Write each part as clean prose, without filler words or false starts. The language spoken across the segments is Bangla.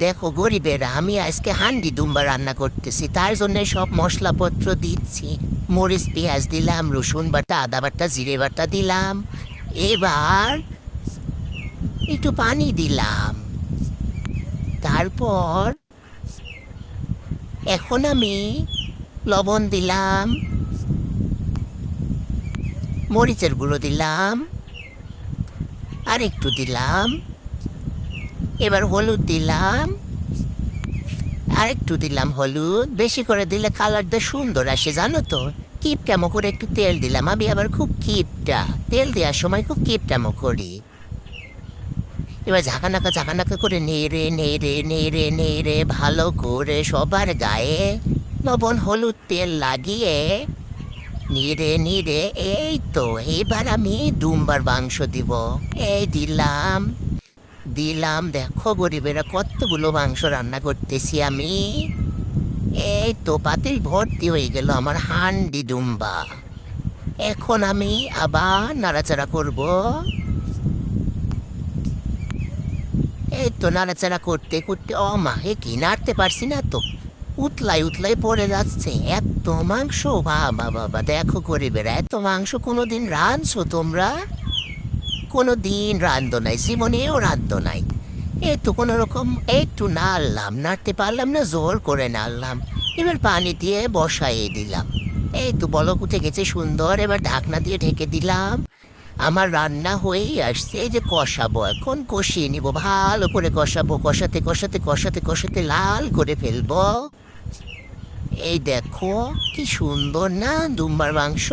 দেখো গরিবেরা, আমি আজকে হান্ডি দুম্বা রান্না করতেছি, তার জন্য সব মশলাপত্র দিচ্ছি। মরিচ পেঁয়াজ দিলাম, রসুন বাটা, আদা বাটা, জিরে বাটা দিলাম। এবার একটু পানি দিলাম। তারপর এখন আমি লবণ দিলাম, মরিচের গুঁড়ো দিলাম, আর একটু দিলাম। এবার হলুদ দিলাম, আর একটু দিলাম হলুদ। বেশি করে দিলে কালারটা সুন্দর আসে, জানো তো। কিপটামো করে একটু তেল দিলাম, আমি আবার খুব কিপটা, তেল দেওয়ার সময় খুব কিপটামো করি। এবার ঝাঁকানাকা করে নেড়ে নেড়ে নেড়ে নেড়ে ভালো করে সবার গায়ে লবণ হলুদ তেল লাগিয়ে নেড়ে নেড়ে, এই তো এবার আমি দুম্বার মাংস দিব। এই দিলাম দিলাম, দেখো গরিবেরা কতগুলো মাংস রান্না করতেছি আমি। এই তো পাতিল ভর্তি হয়ে গেল আমার হান্ডি দুম্বা। এখন আমি আবার নাড়াচাড়া করব। এই তো নাড়াচাড়া করতে করতে, ও মা, এ কি নাড়তে পারছি না তো, উতলাই উতলাই পড়ে যাচ্ছে। এত মাংস, বাবা বাবা, দেখো গরিবেরা, এত মাংস কোনোদিন রাঁধছো তোমরা? কোনোদিন রাঁধো নাই, জীবনেও রাঁধো নাই। এই তো কোনো রকম একটু নাড়লাম, নাড়তে পারলাম না, জোর করে নাড়লাম। এবার পানি দিয়ে বসাইয়ে দিলাম। এই তো বলক উঠে গেছে সুন্দর, এবার ঢাকনা দিয়ে ঢেকে দিলাম। আমার রান্না হয়েই আসছে, এই যে কষাবো, এখন কষিয়ে নিব, ভালো করে কষাবো, কষাতে কষাতে কষাতে কষাতে লাল করে ফেলবো। এই দেখো কি সুন্দর না দুম্বার মাংস,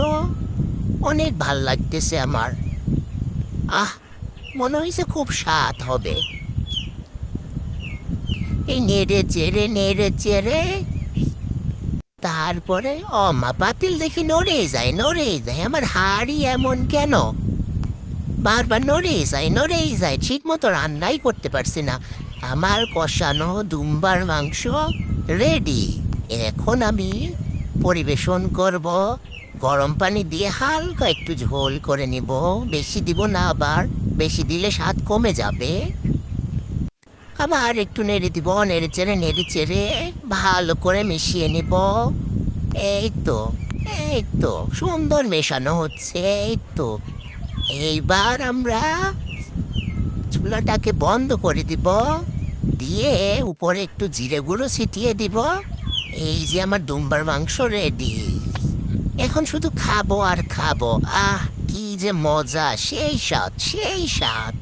অনেক ভাল লাগতেছে আমার। আহ, মনে হয়েছে খুব স্বাদ হবে। এই নেড়ে চেড়ে তারপরে মা, পাতিল দেখি নড়েই যায়, আমার হাড়ি এমন কেন, বারবার নড়েই যায়, ঠিক মতো রান্নাই করতে পারছি না। আমার কষানো দুম্বার মাংস রেডি। এখন আমি পরিবেশন করব। গরম পানি দিয়ে হালকা একটু ঝোল করে নিব, বেশি দিব না, আবার বেশি দিলে স্বাদ কমে যাবে। আবার একটু নেড়ে চেড়ে ভালো করে মিশিয়ে নিব। এই তো এই তো সুন্দর মেশানো হচ্ছে, এই তো। এইবার আমরা চুলাটাকে বন্ধ করে দিব, দিয়ে উপরে একটু জিরে গুঁড়ো ছিটিয়ে দিব। এই যে আমার দুম্বার মাংস রেডি। এখন শুধু খাবো আর খাবো। আহ, কি যে মজা, সেই স্বাদ সেই স্বাদ।